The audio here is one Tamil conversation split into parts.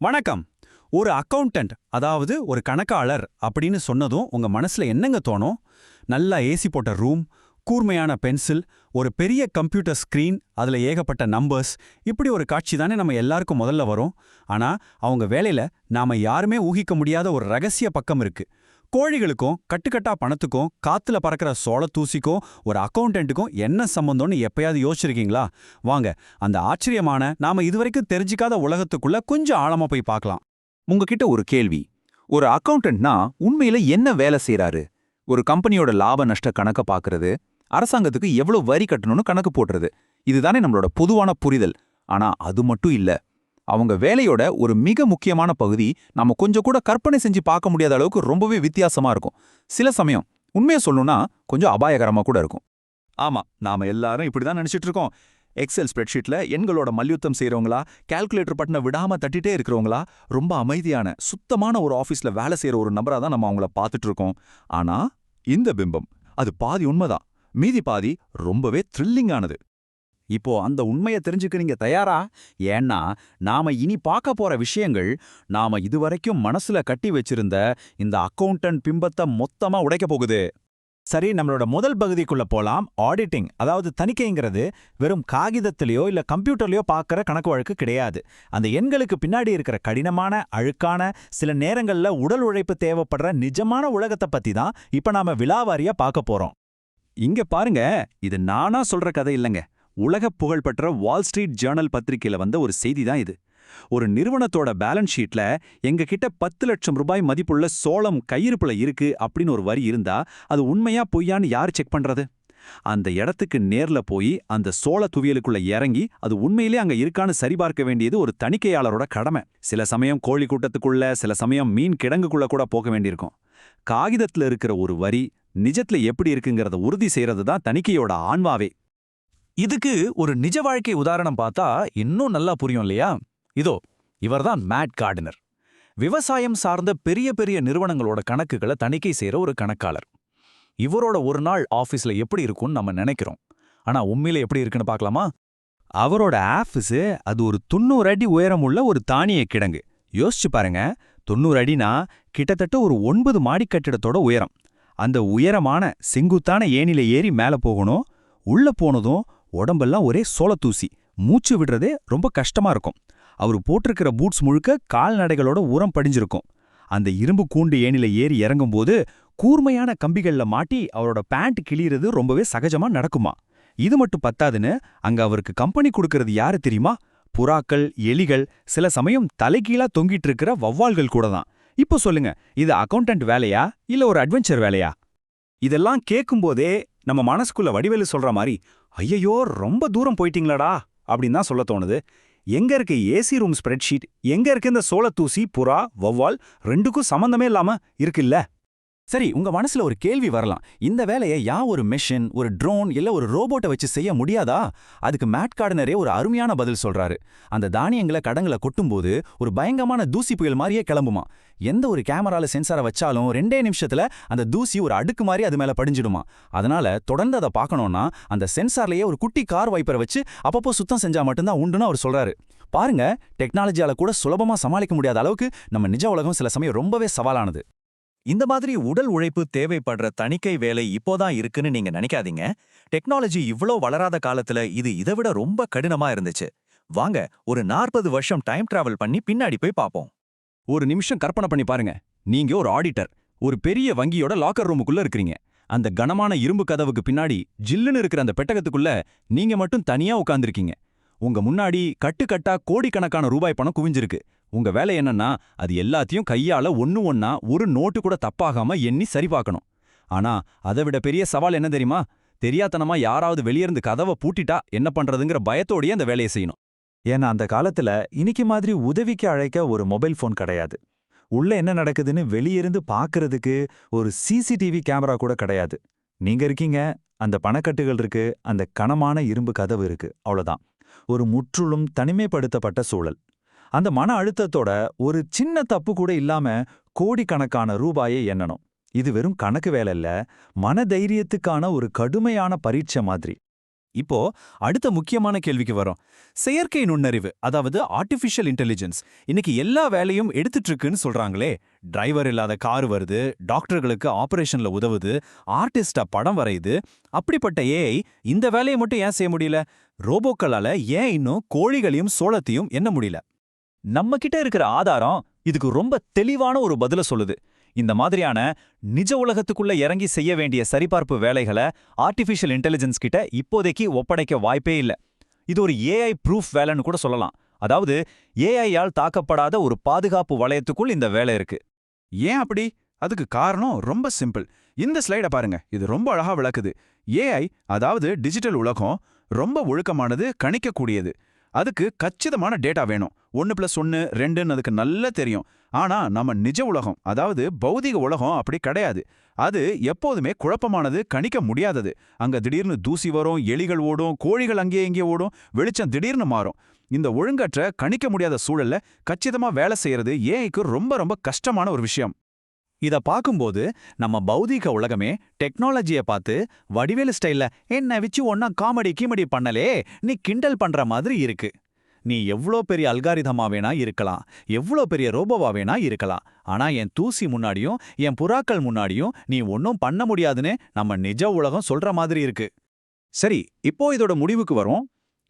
வணக்கம். ஒரு அக்கவுண்டன்ட் அதாவது ஒரு கணக்காளர் அப்படின்னு சொன்னதும் உங்க மனசுல என்னங்க தோணும்? நல்லா ஏசி போட்ட ரூம், கூர்மையான பென்சில், ஒரு பெரிய கம்ப்யூட்டர் ஸ்கிரீன், அதுல ஏகப்பட்ட நம்பர்ஸ், இப்படி ஒரு காட்சி தானே நம்ம எல்லாருக்கும் முதல்ல வரும். ஆனா அவங்க வேலையில நாம யாருமே ஊகிக்க முடியாத ஒரு ரகசிய பக்கம் இருக்கு. கோழிகளுக்கும் கட்டுக்கட்டா பணத்துக்கும் காத்துல பறக்கிற சோள தூசிக்கும் ஒரு அக்கவுண்டன்ட்டுக்கும் என்ன சம்பந்தம்னு எப்பயாவது யோசிச்சிருக்கீங்களா? வாங்க, அந்த ஆச்சரியமான நாம இதுவரைக்கும் தெரிஞ்சிக்காத உலகத்துக்குள்ள கொஞ்சம் ஆழமா போய் பார்க்கலாம். உங்ககிட்ட ஒரு கேள்வி. ஒரு அக்கவுண்டன்ட்னா உண்மையில என்ன வேலை செய்றாரு? ஒரு கம்பெனியோட லாப நஷ்ட கணக்க பாக்குறது, அரசாங்கத்துக்கு எவ்வளவு வரி கட்டணும்னு கணக்கு போடுறது. இதுதானே நம்மளோட பொதுவான புரிதல். ஆனா அது மட்டும் இல்ல. அவங்க வேலையோட ஒரு மிக முக்கியமான பகுதி நாம கொஞ்சம் கூட கற்பனை செஞ்சு பார்க்க முடியாத அளவுக்கு ரொம்பவே வித்தியாசமா இருக்கும். சில சமயம் உண்மையை சொல்லணும்னா கொஞ்சம் அபாயகரமா கூட இருக்கும். ஆமா, நாம எல்லாரும் இப்படிதான் நினைச்சிட்டு இருக்கோம். எக்ஸல் ஸ்ப்ரெட்ஷீட்ல எண்களோட மல்யுத்தம் செய்றவங்களா, கால்குலேட்டர் பட்டனை விடாம தட்டிட்டே இருக்கிறவங்களா, ரொம்ப அமைதியான சுத்தமான ஒரு ஆபீஸ்ல வேலை செய்யற ஒரு நபரா தான் நம்ம அவங்கள பார்த்துட்டு இருக்கோம். ஆனா இந்த பிம்பம் அது பாதி உண்மைதான், மீதி பாதி ரொம்பவே த்ரில்லிங்கானது. இப்போ அந்த உண்மையை தெரிஞ்சுக்க நீங்க தயாரா? ஏன்னா நாம இனி பார்க்க போற விஷயங்கள் நாம இதுவரைக்கும் மனசுல கட்டி வச்சிருந்த இந்த அக்கவுண்டன்ட் பிம்பத்தை மொத்தமா உடைக்க போகுது. சரி, நம்மளோட முதல் பகுதிக்குள்ள போலாம். ஆடிட்டிங், அதாவது தணிக்கைங்கிறது வெறும் காகிதத்திலயோ இல்ல கம்ப்யூட்டர்லயோ பார்க்கற கணக்கு வழக்கு கிடையாது. அந்த எண்களுக்கு பின்னாடி இருக்கிற கடினமான, அழுக்கான, சில நேரங்கள்ல உடல் உழைப்பு தேவைப்படுற நிஜமான உலகத்தை பத்தி தான் இப்ப நாம விலாவாரியா பார்க்க போறோம். இங்க பாருங்க, இது நானா சொல்ற கதை இல்லைங்க. உலக புகழ்பெற்ற வால் ஸ்ட்ரீட் ஜேர்னல் பத்திரிகையில வந்த ஒரு செய்தி தான் இது. ஒரு நிறுவனத்தோட பேலன்ஸ் ஷீட்ல எங்க கிட்ட 10 லட்சம் ரூபாய் மதிப்புள்ள சோளம் கையிருப்புல இருக்கு அப்படின்னு ஒரு வரி இருந்தா அது உண்மையா பொய்யான்னு யார் செக் பண்றது? அந்த இடத்துக்கு நேர்ல போய் அந்த சோள துவியலுக்குள்ள இறங்கி அது உண்மையிலே அங்க இருக்கான்னு சரிபார்க்க வேண்டியது ஒரு தணிக்கையாளரோட கடமை. சில சமயம் கோழி கூட்டத்துக்குள்ள, சில சமயம் மீன் கிடங்குக்குள்ள கூட போக வேண்டியிருக்கும். காகிதத்துல இருக்கிற ஒரு வரி நிஜத்துல எப்படி இருக்குங்கிறத உறுதி செய்யறது தான் தணிக்கையோட ஆன்மாவே. இதுக்கு ஒரு நிஜ வாழ்க்கை உதாரணம் பார்த்தா இன்னும் நல்லா புரியும் இல்லையா? இதோ இவர்தான் மேட் கார்டினர். விவசாயம் சார்ந்த பெரிய பெரிய நிறுவனங்களோட கணக்குகளை தணிக்கை செய்யற ஒரு கணக்காளர். இவரோட ஒரு நாள் ஆபீஸ்ல எப்படி இருக்கும்னு நம்ம நினைக்கிறோம். ஆனா உண்மையில எப்படி இருக்குன்னு பார்க்கலாமா? அவரோட ஆபீஸ் அது ஒரு 90 அடி உயரமுள்ள ஒரு தானிய கிடங்கு. யோசிச்சு பாருங்க, 90 அடினா கிட்டத்தட்ட ஒரு 9 மாடி கட்டிடத்தோட உயரம். அந்த உயரமான செங்குத்தான ஏணில ஏறி மேல போகணும். உள்ள போனதும் உடம்பெல்லாம் ஒரே சோளத்தூசி, மூச்சு விடுறதே ரொம்ப கஷ்டமா இருக்கும். அவரு போட்டிருக்கிற பூட்ஸ் முழுக்க கால்நடைகளோட உரம் படிஞ்சிருக்கும். அந்த இரும்பு கூண்டு ஏணில ஏறி இறங்கும்போது கூர்மையான கம்பிகள்ல மாட்டி அவரோட பேண்ட் கிளியறது ரொம்பவே சகஜமா நடக்குமா. இது மட்டும் பத்தாதுன்னு அங்க அவருக்கு கம்பெனி கொடுக்கறது யாரு தெரியுமா? புறாக்கள், எலிகள், சில சமயம் தலைகீழா தொங்கிட்டு இருக்கிற வவ்வால்கள் கூட தான். இப்போ சொல்லுங்க, இது அக்கவுண்டன்ட் வேலையா இல்ல ஒரு அட்வென்ச்சர் வேலையா? இதெல்லாம் கேட்கும்போதே நம்ம மனசுக்குள்ள வடிவேலு சொல்ற மாதிரி, ஐயையோ ரொம்ப தூரம் போயிட்டீங்களாடா அப்படின்னு தான் சொல்ல தோணுது. எங்க இருக்கு ஏசி ரூம் ஸ்ப்ரெட்ஷீட்? எங்க இருக்கு இந்த சோளத்தூசி, புறா, வௌவால்? ரெண்டுக்கும் சம்பந்தமே இல்லாம இருக்குல்ல? சரி, உங்க மனசுல ஒரு கேள்வி வரலாம். இந்த வேலையை ஒரு மெஷின், ஒரு ட்ரோன் இல்ல ஒரு ரோபோட்டை வச்சு செய்ய முடியாதா? அதுக்கு மேட் கார்டினரே ஒரு அருமையான பதில் சொல்றாரு. அந்த தானியங்களை கடங்குல கொட்டும்போது ஒரு பயங்கரமான தூசி புயல் மாதிரியே கிளம்புமா. எந்த ஒரு கேமரால சென்சாரை வச்சாலும் 2 நிமிஷத்துல அந்த தூசி ஒரு அடுக்கு மாதிரி அது மேல படிஞ்சிடுமா. அதனால தொடர்ந்து அதை பார்க்கணும்னா அந்த சென்சார்லயே ஒரு குட்டி கார் வைப்பரை வச்சு அப்பப்போ சுத்தம் செஞ்சா மட்டும்தான் உண்டுன்னு அவர் சொல்றாரு. பாருங்க, டெக்னாலஜியால கூட சுலபமா சமாளிக்க முடியாத அளவுக்கு நம்ம நிஜ உலகம் சில சமயம் ரொம்பவே சவாலானது. இந்த மாதிரி உடல் உழைப்பு தேவைப்படுற தணிக்கை வேலை இப்போதான் இருக்குன்னு நீங்க நினைக்காதீங்க. டெக்னாலஜி இவ்ளோ வளராத காலத்துல இது இதைவிட ரொம்ப கடினமா இருந்துச்சு. வாங்க, ஒரு 40 வருஷம் டைம் டிராவல் பண்ணி பின்னாடி போய் பாப்போம். ஒரு நிமிஷம் கற்பனை பண்ணி பாருங்க. நீங்க ஒரு ஆடிட்டர், ஒரு பெரிய வங்கியோட லாக்கர் ரூமுக்குள்ள இருக்கிறீங்க. அந்த கனமான இரும்பு கதவுக்கு பின்னாடி ஜில்லுன்னு இருக்கிற அந்த பெட்டகத்துக்குள்ள நீங்க மட்டும் தனியா உட்கார்ந்திருக்கீங்க. உங்க முன்னாடி கட்டுக்கட்டா கோடிக்கணக்கான ரூபாய் பணம் குவிஞ்சிருக்கு. உங்க வேலை என்னன்னா அது எல்லாத்தையும் கையால ஒண்ணா ஒரு நோட்டு கூட தப்பாகாம எண்ணி சரி பார்க்கணும். ஆனா அதை விட பெரிய சவால் என்ன தெரியுமா? தெரியாதனமா யாராவது வெளியிருந்து கதவை பூட்டிட்டா என்ன பண்றதுங்கிற பயத்தோடயே அந்த வேலையை செய்யணும். ஏன்னா அந்த காலத்துல இன்னைக்கு மாதிரி உதவிக்கு அழைக்க ஒரு மொபைல் ஃபோன் கிடையாது. உள்ள என்ன நடக்குதுன்னு வெளியிருந்து பார்க்கறதுக்கு ஒரு சிசிடிவி கேமரா கூட கிடையாது. நீங்க இருக்கீங்க, அந்த பணக்கட்டுகள் இருக்கு, அந்த கனமான இரும்பு கதவு இருக்கு, அவ்வளவுதான். ஒரு முற்றிலும் தனிமைப்படுத்தப்பட்ட சூழல். அந்த மன அழுத்தத்தோட ஒரு சின்ன தப்பு கூட இல்லாம கோடிக்கணக்கான ரூபாயை எண்ணணும். இது வெறும் கணக்கு வேலை இல்ல, மன தைரியத்துக்கான ஒரு கடுமையான பரீட்சை மாதிரி. இப்போ அடுத்த முக்கியமான கேள்விக்கு வரோம். செயற்கை நுண்ணறிவு, அதாவது ஆர்டிஃபிஷியல் இன்டெலிஜென்ஸ், இன்னைக்கு எல்லா வேலையும் எடுத்துட்டு இருக்குன்னு சொல்றாங்களே. டிரைவர் இல்லாத கார் வருது, டாக்டர்களுக்கு ஆபரேஷன்ல உதவுது, ஆர்டிஸ்டா படம் வரையுது. அப்படிப்பட்ட ஏஐ இந்த வேலையை மட்டும் ஏன் செய்ய முடியல? ரோபோக்களால ஏன் இன்னும் கோழிகளையும் சோளத்தையும் எண்ண முடியல? நம்ம கிட்ட இருக்கிற ஆதாரம் இதுக்கு ரொம்ப தெளிவான ஒரு பதில சொல்லுது. இந்த மாதிரியான நிஜ உலகத்துக்குள்ள இறங்கி செய்ய வேண்டிய சரிபார்ப்பு வேலைகளை ஆர்டிஃபிஷியல் இன்டெலிஜென்ஸ் கிட்ட இப்போதைக்கு ஒப்படைக்க வாய்ப்பே இல்ல. இது ஒரு ஏஐ ப்ரூஃப் வேலைன்னு கூட சொல்லலாம். அதாவது ஏஐயால் தாக்கப்படாத ஒரு பாதுகாப்பு வளையத்துக்குள் இந்த வேலை இருக்கு. ஏன் அப்படி? அதுக்கு காரணம் ரொம்ப சிம்பிள். இந்த ஸ்லைட பாருங்க, இது ரொம்ப அழகா விளக்குது. ஏஐ, அதாவது டிஜிட்டல் உலகம், ரொம்ப ஒழுக்கமானது, கணிக்கக்கூடியது. அதுக்கு கச்சிதமான டேட்டா வேணும். 1+1 2ன்னு அதுக்கு நல்லா தெரியும். ஆனா நம்ம நிஜ உலகம், அதாவது பௌதிக உலகம் அப்படி கிடையாது. அது எப்போதுமே குழப்பமானது, கணிக்க முடியாதது. அங்க திடீர்னு தூசி வரும், எலிகள் ஓடும், கோழிகள் அங்கேயே இங்கே ஓடும், வெளிச்சம் திடீர்னு மாறும். இந்த ஒழுங்கற்ற, கணிக்க முடியாத சூழல்ல கச்சிதமா வேலை செய்யறது ஏஐக்கு ரொம்ப ரொம்ப கஷ்டமான ஒரு விஷயம். இத பாக்கும்போது நம்ம பௌதீக உலகமே டெக்னாலஜிய பார்த்து வடிவேலு ஸ்டைல்ல என்ன வச்சு ஒன்னா காமெடி கீமெடி பண்ணலே நீ கிண்டல் பண்ற மாதிரி இருக்கு. நீ எவ்ளோ பெரிய அல்காரிதமா வேணா இருக்கலாம், எவ்ளோ பெரிய ரோபோவா வேணா இருக்கலாம், ஆனா என் தூசி முன்னாடியும் என் புறாக்கள் முன்னாடியும் நீ ஒன்னும் பண்ண முடியாதுன்னு நம்ம நிஜ உலகம் சொல்ற மாதிரி இருக்கு. சரி, இப்போ இதோட முடிவுக்கு வரும்.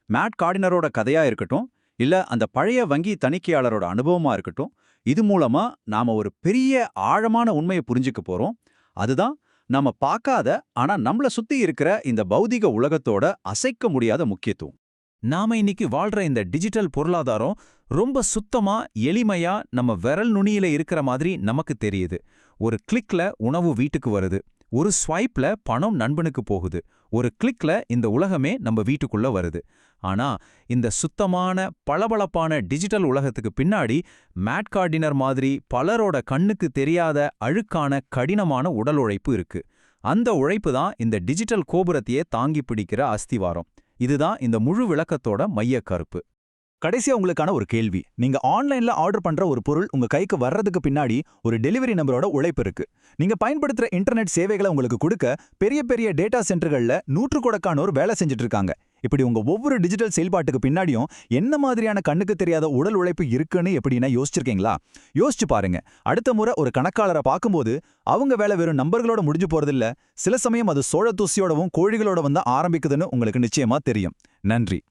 மேட் கார்டினரோட கதையா இருக்கட்டும், இல்ல அந்த பழைய வங்கி தணிக்கையாளரோட அனுபவமா இருக்கட்டும், இது மூலமா நாம ஒரு பெரிய ஆழமான உண்மையை புரிஞ்சுக்க போறோம். அதுதான் நாம பார்க்காத ஆனா நம்மள சுத்தி இருக்கிற இந்த பௌதிக உலகத்தோட அசைக்க முடியாத முக்கியத்துவம். நாம இன்னைக்கு வாழ்ற இந்த டிஜிட்டல் பொருளாதாரம் ரொம்ப சுத்தமா, எளிமையா நம்ம விரல் நுனியில இருக்கிற மாதிரி நமக்கு தெரியுது. ஒரு கிளிக்ல உணவு வீட்டுக்கு வருது, ஒரு ஸ்வைப்ல பணம் நண்பனுக்கு போகுது, ஒரு கிளிக்ல இந்த உலகமே நம்ம வீட்டுக்குள்ள வருது. ஆனா இந்த சுத்தமான, பளபளப்பான டிஜிட்டல் உலகத்துக்கு பின்னாடி மேட் கார்டினர் மாதிரி பலரோட கண்ணுக்கு தெரியாத அழுக்கான, கடினமான உடல் உழைப்பு இருக்கு. அந்த உழைப்பு தான் இந்த டிஜிட்டல் கோபுரத்தையே தாங்கி பிடிக்கிற அஸ்திவாரம். இதுதான் இந்த முழு விளக்கத்தோட மையக் கருப்பு. கடைசியா உங்களுக்கான ஒரு கேள்வி. நீங்க ஆன்லைன்ல ஆர்டர் பண்ற ஒரு பொருள் உங்க கைக்கு வர்றதுக்கு பின்னாடி ஒரு டெலிவரி நம்பரோட உழைப்பு இருக்கு. நீங்க பயன்படுத்துற இன்டர்நெட் சேவைகளை உங்களுக்கு கொடுக்க பெரிய பெரிய டேட்டா சென்டர்கள்ல நூற்றுக்கணக்கானோர் வேலை செஞ்சுட்டு இருக்காங்க. இப்படி உங்க ஒவ்வொரு டிஜிட்டல் செயல்பாட்டுக்கு பின்னாடியும் என்ன மாதிரியான கண்ணுக்கு தெரியாத உடல் உழைப்பு இருக்குன்னு எப்படின்னா யோசிச்சிருக்கீங்களா? யோசிச்சு பாருங்க. அடுத்த முறை ஒரு கணக்காளரை பார்க்கும்போது அவங்க வேலை வெறும் நம்பர்களோட முடிஞ்சு போறதில்ல. சில சமயம் அது சோழ தூசியோடவும் கோழிகளோட வந்து ஆரம்பிக்குதுன்னு உங்களுக்கு நிச்சயமா தெரியும். நன்றி.